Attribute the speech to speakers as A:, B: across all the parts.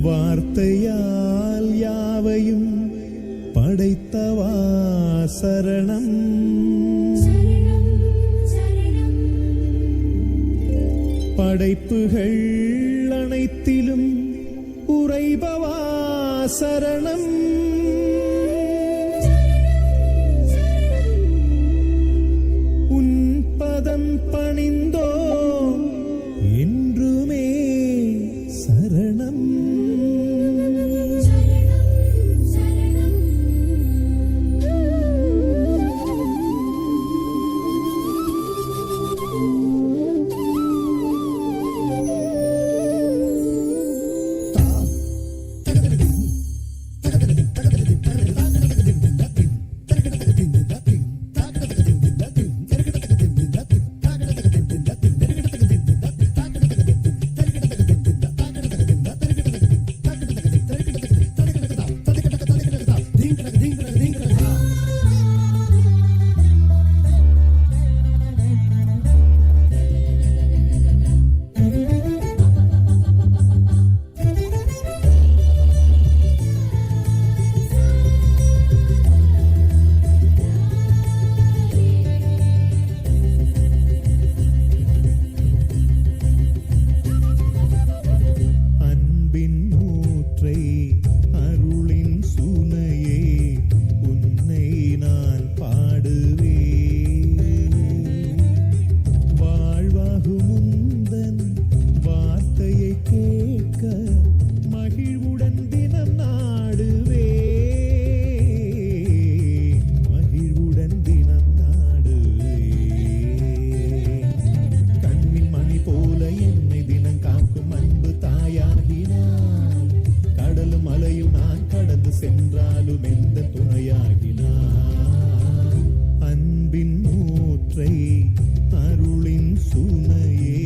A: வார்த்தையால் யாவையும் படைத்தவா சரணம். படைப்புகள் அனைத்திலும் உறைபவா சரணம். உன் பதம் பணிந்தோ என்றுமே சரணம். சென்றாலும் எந்த துணையாகினார். அன்பின் ஊற்றை அருளின் சுனையே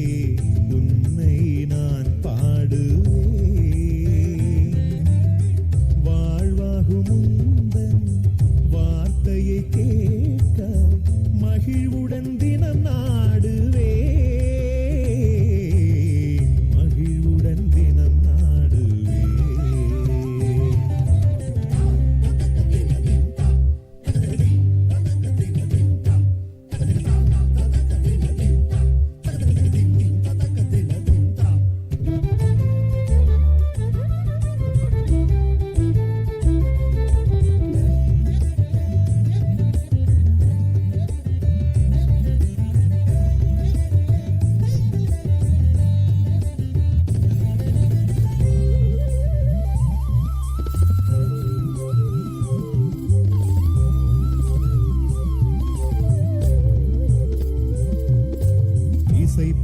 A: உன்னை நான் பாடுவேன். வாழ்வாகும் உந்தன் வார்த்தையை கேட்க மகிழ்வுடன் தினம் நாடுவேன். மகிழ்வுடன் தினம் நாடுவேன்.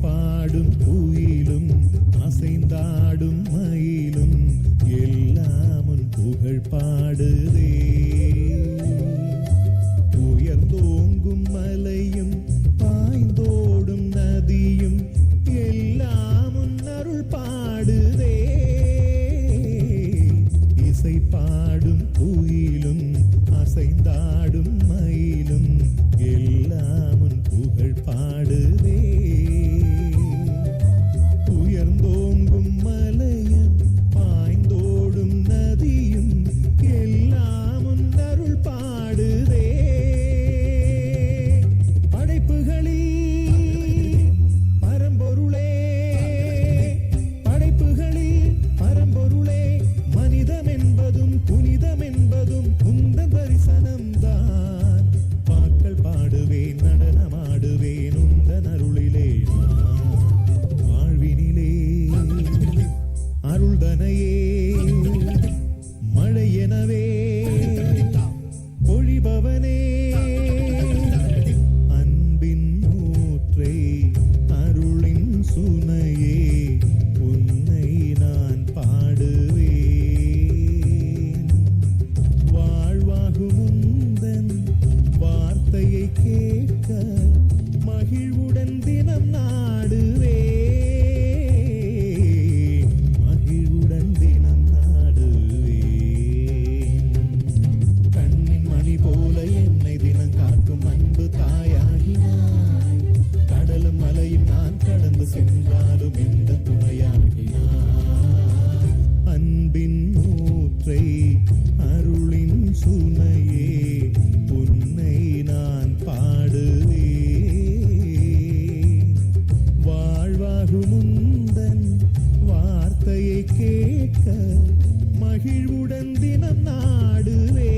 A: பாடும் குயிலும் அசைந்தாடும் மயிலும் எல்லாம் உன் புகழ் பாடுதே. உயர்ந்தோங்கும் மலையும் பாய்ந்தோடும் நதியும் எல்லாம் உன் அருள் பாடுதே. இசை பாடும் குயிலும் அசைந்தாடும் மயிலும் எல்லாம் உன் புகழ் பாடுதே. உயர்ந்தோங்கும் மலையும் பாய்ந்தோடும் நதியும் எல்லாம் உன் அருள் பாடுதே. படைப்புகளில் பரம்பொருளே, படைப்புகளில் பரம்பொருளே, மனிதம் என்பதும் புனிதம் என்பதும் உந்த தரிசனம்தான். வார்த்தையை கேட்க மகிழ்வுடன் தினம் நாடுவே